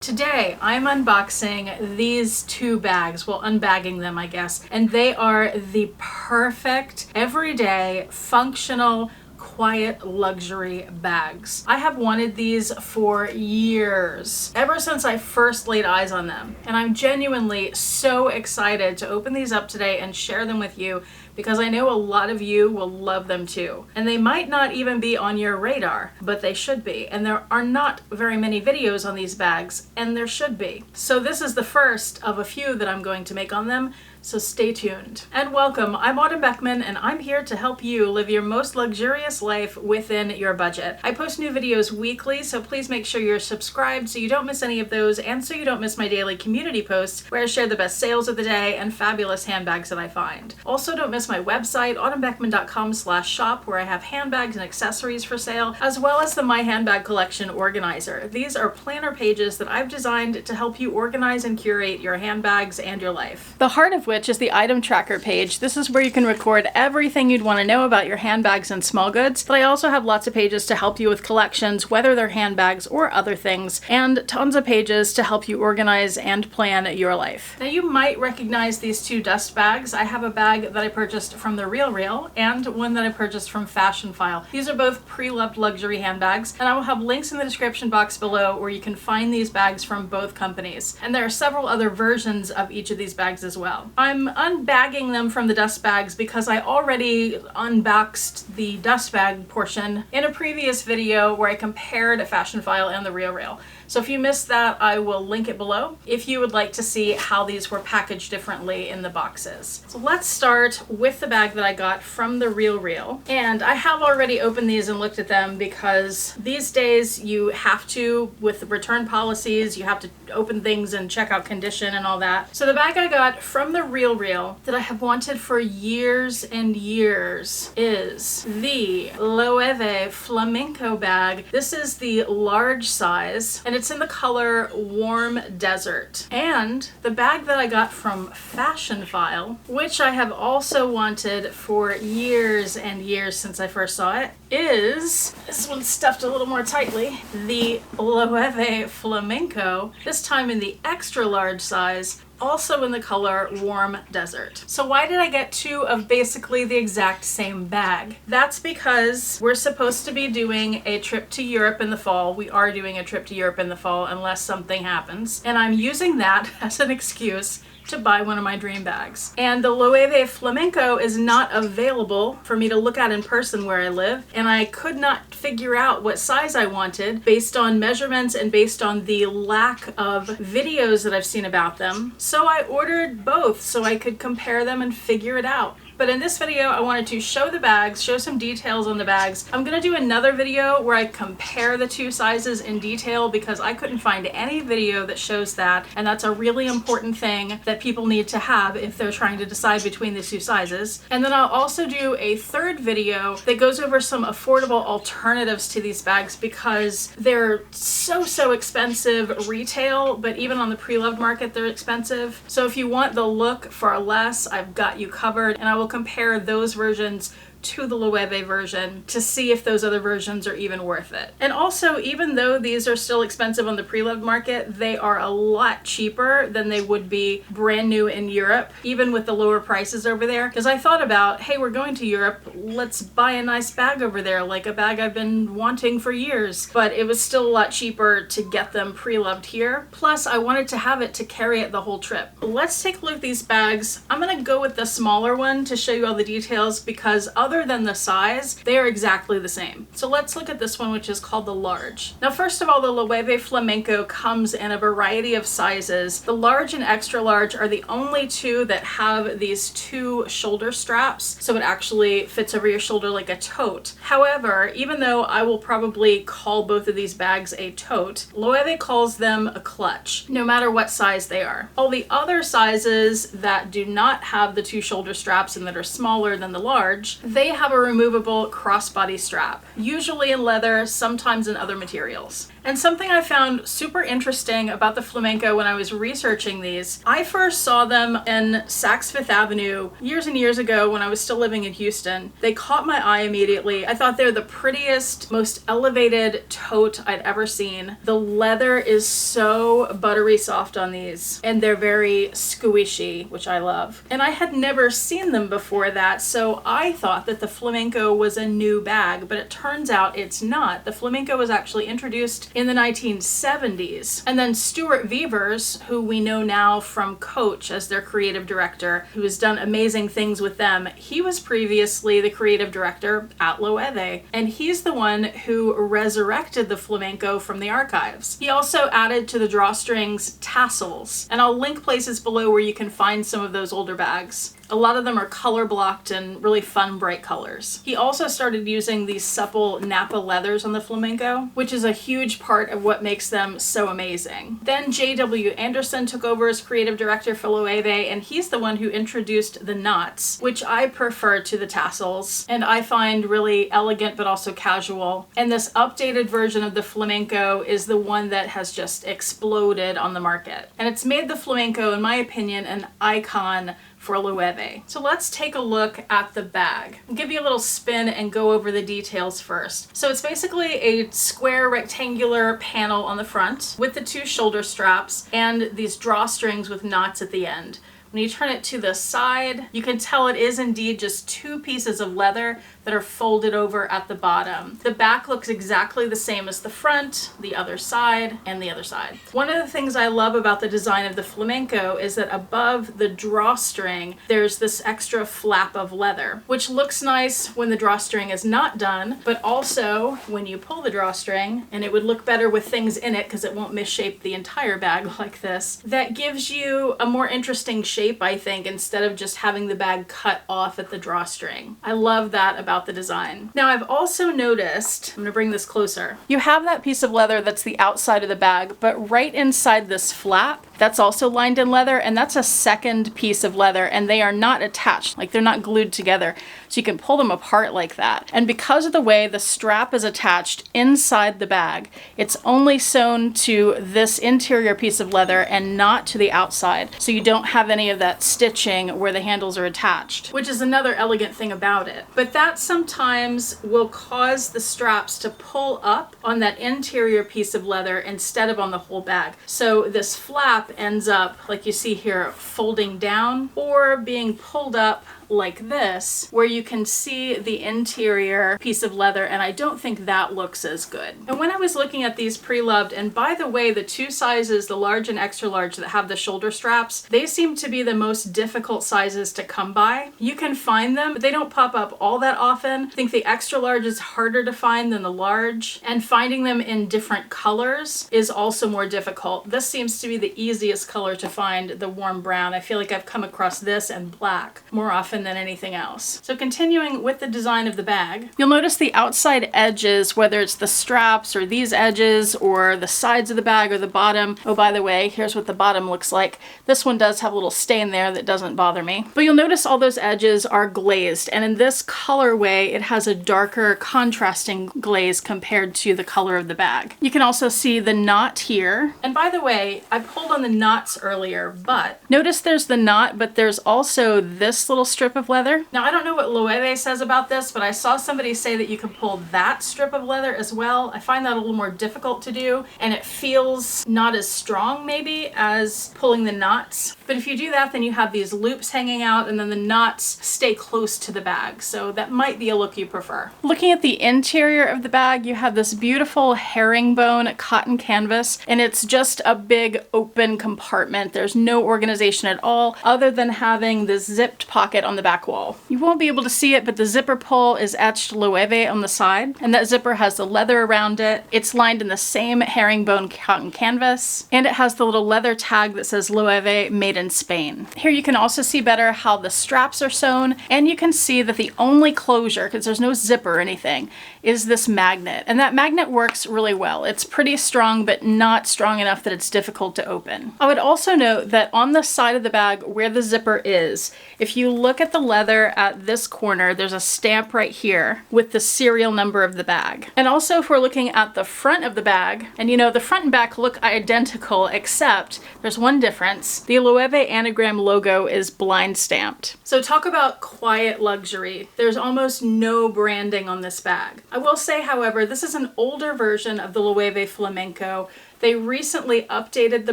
Today, I'm unboxing these two bags, well, unbagging them, I guess, and they are the perfect, everyday, functional, quiet luxury bags. I have wanted these for years, ever since I first laid eyes on them, and I'm genuinely so excited to open these up today and share them with you because I know a lot of you will love them too. And they might not even be on your radar, but they should be. And there are not very many videos on these bags, and there should be. So this is the first of a few that I'm going to make on them, so stay tuned. And welcome, I'm Autumn Beckman, and I'm here to help you live your most luxurious life within your budget. I post new videos weekly, so please make sure you're subscribed so you don't miss any of those, and so you don't miss my daily community posts where I share the best sales of the day and fabulous handbags that I find. Also, don't miss my website, autumnbeckman.com/shop, where I have handbags and accessories for sale, as well as the My Handbag Collection Organizer. These are planner pages that I've designed to help you organize and curate your handbags and your life. The heart of which is the item tracker page. This is where you can record everything you'd want to know about your handbags and small goods, but I also have lots of pages to help you with collections, whether they're handbags or other things, and tons of pages to help you organize and plan your life. Now, you might recognize these two dust bags. I have a bag that I purchased from the Real and one that I purchased from Fashion File. These are both pre-loved luxury handbags, and I will have links in the description box below where you can find these bags from both companies. And there are several other versions of each of these bags as well. I'm unbagging them from the dust bags because I already unboxed the dust bag portion in a previous video where I compared Fashion File and the Real. So if you missed that, I will link it below if you would like to see how these were packaged differently in the boxes. So let's start with the bag that I got from the Real. And I have already opened these and looked at them because these days you have to, with the return policies, you have to open things and check out condition and all that. So the bag I got from the Real that I have wanted for years and years is the Loewe Flamenco bag. This is the large size, and it's in the color Warm Desert. And the bag that I got from Fashion File, which I have also wanted for years and years since I first saw it, is, this one's stuffed a little more tightly, the Loewe Flamenco, this time in the extra large size, also in the color Warm Desert. So why did I get two of basically the exact same bag? That's because we're supposed to be doing a trip to Europe in the fall. We are doing a trip to Europe in the fall unless something happens. And I'm using that as an excuse to buy one of my dream bags. And the Loewe Flamenco is not available for me to look at in person where I live, and I could not figure out what size I wanted based on measurements and based on the lack of videos that I've seen about them. So I ordered both so I could compare them and figure it out. But in this video, I wanted to show the bags, show some details on the bags. I'm gonna do another video where I compare the two sizes in detail because I couldn't find any video that shows that, and that's a really important thing that people need to have if they're trying to decide between the two sizes. And then I'll also do a third video that goes over some affordable alternatives to these bags because they're so expensive retail, but even on the pre-loved market, they're expensive. So if you want the look for less, I've got you covered, and I will compare those versions to the Loewe version to see if those other versions are even worth it. And also, even though these are still expensive on the pre-loved market, they are a lot cheaper than they would be brand new in Europe, even with the lower prices over there. Because I thought about, hey, we're going to Europe, let's buy a nice bag over there, like a bag I've been wanting for years. But it was still a lot cheaper to get them pre-loved here. Plus, I wanted to have it to carry it the whole trip. Let's take a look at these bags. I'm gonna go with the smaller one to show you all the details because other than the size, they are exactly the same. So let's look at this one, which is called the large. Now, first of all, the Loewe Flamenco comes in a variety of sizes. The large and extra large are the only two that have these two shoulder straps, so it actually fits over your shoulder like a tote. However, even though I will probably call both of these bags a tote, Loewe calls them a clutch, no matter what size they are. All the other sizes that do not have the two shoulder straps and that are smaller than the large, they have a removable crossbody strap, usually in leather, sometimes in other materials. And something I found super interesting about the Flamenco when I was researching these, I first saw them in Saks Fifth Avenue years and years ago when I was still living in Houston. They caught my eye immediately. I thought they're the prettiest, most elevated tote I'd ever seen. The leather is so buttery soft on these, and they're very squishy, which I love. And I had never seen them before that, so I thought that the Flamenco was a new bag, but it turns out it's not. The Flamenco was actually introduced in the 1970s. And then Stuart Vevers, who we know now from Coach as their creative director, who has done amazing things with them, he was previously the creative director at Loewe, and he's the one who resurrected the Flamenco from the archives. He also added to the drawstrings tassels, and I'll link places below where you can find some of those older bags. A lot of them are color blocked and really fun, bright colors. He also started using these supple Napa leathers on the Flamenco, which is a huge part of what makes them so amazing. Then J.W. Anderson took over as creative director for Loewe, and he's the one who introduced the knots, which I prefer to the tassels, and I find really elegant but also casual. And this updated version of the Flamenco is the one that has just exploded on the market. And it's made the Flamenco, in my opinion, an icon for Loewe. So let's take a look at the bag. I'll give you a little spin and go over the details first. So it's basically a square rectangular panel on the front with the two shoulder straps and these drawstrings with knots at the end. When you turn it to the side, you can tell it is indeed just two pieces of leather that are folded over at the bottom. The back looks exactly the same as the front, the other side, and the other side. One of the things I love about the design of the Flamenco is that above the drawstring, there's this extra flap of leather, which looks nice when the drawstring is not done, but also when you pull the drawstring, and it would look better with things in it because it won't misshape the entire bag like this. That gives you a more interesting shape, I think, instead of just having the bag cut off at the drawstring. I love that about the design. Now I've also noticed, I'm gonna bring this closer, you have that piece of leather that's the outside of the bag, but right inside this flap, that's also lined in leather, and that's a second piece of leather, and they are not attached, like they're not glued together, so you can pull them apart like that. And because of the way the strap is attached inside the bag, it's only sewn to this interior piece of leather and not to the outside, so you don't have any of that stitching where the handles are attached, which is another elegant thing about it. But that sometimes will cause the straps to pull up on that interior piece of leather instead of on the whole bag. So this flap ends up, like you see here, folding down or being pulled up like this, where you can see the interior piece of leather, and I don't think that looks as good. And when I was looking at these pre-loved, and by the way, the two sizes, the large and extra large that have the shoulder straps, they seem to be the most difficult sizes to come by. You can find them, but they don't pop up all that often. I think the extra large is harder to find than the large, and finding them in different colors is also more difficult. This seems to be the easiest color to find, the warm brown. I feel like I've come across this and black more often than anything else. So continuing with the design of the bag, you'll notice the outside edges, whether it's the straps or these edges or the sides of the bag or the bottom. Oh, by the way, here's what the bottom looks like. This one does have a little stain there that doesn't bother me. But you'll notice all those edges are glazed, and in this colorway, it has a darker contrasting glaze compared to the color of the bag. You can also see the knot here. And by the way, I pulled on the knots earlier, but notice there's the knot, but there's also this little strip of leather. Now, I don't know what Loewe says about this, but I saw somebody say that you can pull that strip of leather as well. I find that a little more difficult to do, and it feels not as strong maybe as pulling the knots. But if you do that, then you have these loops hanging out, and then the knots stay close to the bag. So that might be a look you prefer. Looking at the interior of the bag, you have this beautiful herringbone cotton canvas, and it's just a big open compartment. There's no organization at all other than having this zipped pocket on the back wall. You won't be able to see it, but the zipper pull is etched Loewe on the side, and that zipper has the leather around it. It's lined in the same herringbone cotton canvas, and it has the little leather tag that says Loewe made in Spain. Here you can also see better how the straps are sewn, and you can see that the only closure, because there's no zipper or anything, is this magnet, and that magnet works really well. It's pretty strong, but not strong enough that it's difficult to open. open. I would also note that on the side of the bag where the zipper is, if you look at the leather at this corner, there's a stamp right here with the serial number of the bag. And also if we're looking at the front of the bag, and you know, the front and back look identical except there's one difference. The Loewe anagram logo is blind stamped. So talk about quiet luxury. There's almost no branding on this bag. I will say, however, this is an older version of the Loewe Flamenco. They recently updated the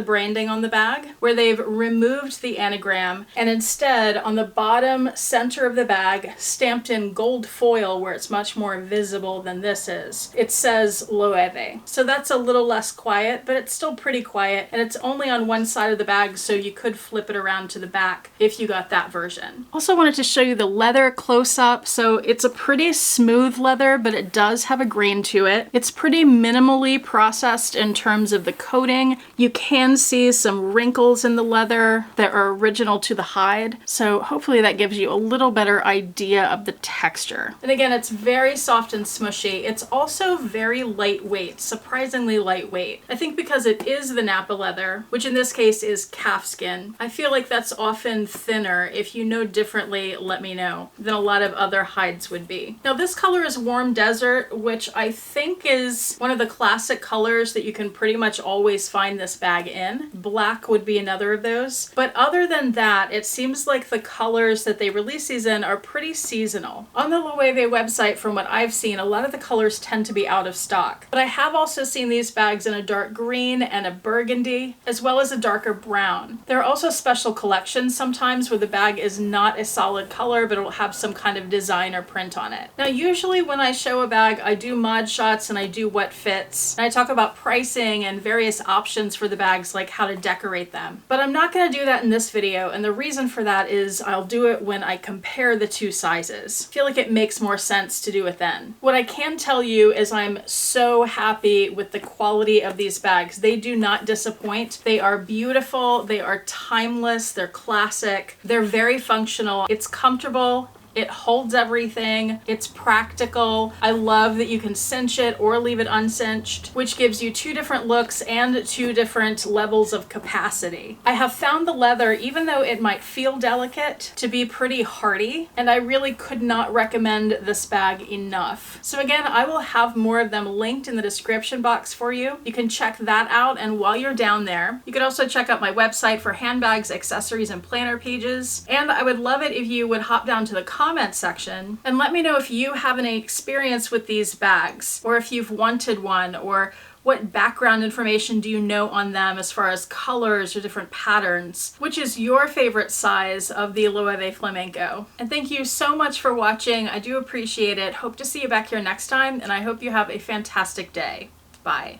branding on the bag where they've removed the anagram and instead on the bottom center of the bag, stamped in gold foil where it's much more visible than this is, it says Loewe. So that's a little less quiet, but it's still pretty quiet, and it's only on one side of the bag, so you could flip it around to the back if you got that version. Also wanted to show you the leather close up. So it's a pretty smooth leather, but it does have a grain to it. It's pretty minimally processed in terms of the coating. You can see some wrinkles in the leather that are original to the hide. So hopefully that gives you a little better idea of the texture. And again, it's very soft and smushy. It's also very lightweight, surprisingly lightweight. I think because it is the Napa leather, which in this case is calfskin. I feel like that's often thinner. If you know differently, let me know, than a lot of other hides would be. Now this color is Warm Desert, which I think is one of the classic colors that you can pretty much always find this bag in. Black would be another of those. But other than that, it seems like the colors that they release these in are pretty seasonal. On the Loewe website, from what I've seen, a lot of the colors tend to be out of stock. But I have also seen these bags in a dark green and a burgundy, as well as a darker brown. There are also special collections sometimes where the bag is not a solid color, but it'll have some kind of design or print on it. Now, usually when I show a bag, I do mod shots and I do what fits. And I talk about pricing and various options for the bags, like how to decorate them. But I'm not going to do that in this video, and the reason for that is I'll do it when I compare the two sizes. I feel like it makes more sense to do it then. What I can tell you is I'm so happy with the quality of these bags. They do not disappoint. They are beautiful, they are timeless, they're classic, they're very functional, it's comfortable, it holds everything, it's practical. I love that you can cinch it or leave it uncinched, which gives you two different looks and two different levels of capacity. I have found the leather, even though it might feel delicate, to be pretty hardy, and I really could not recommend this bag enough. So again, I will have more of them linked in the description box for you. You can check that out, and while you're down there, you could also check out my website for handbags, accessories, and planner pages. And I would love it if you would hop down to the comment section and let me know if you have any experience with these bags, or if you've wanted one, or what background information do you know on them as far as colors or different patterns. Which is your favorite size of the Loewe Flamenco? And thank you so much for watching. I do appreciate it. Hope to see you back here next time, and I hope you have a fantastic day. Bye.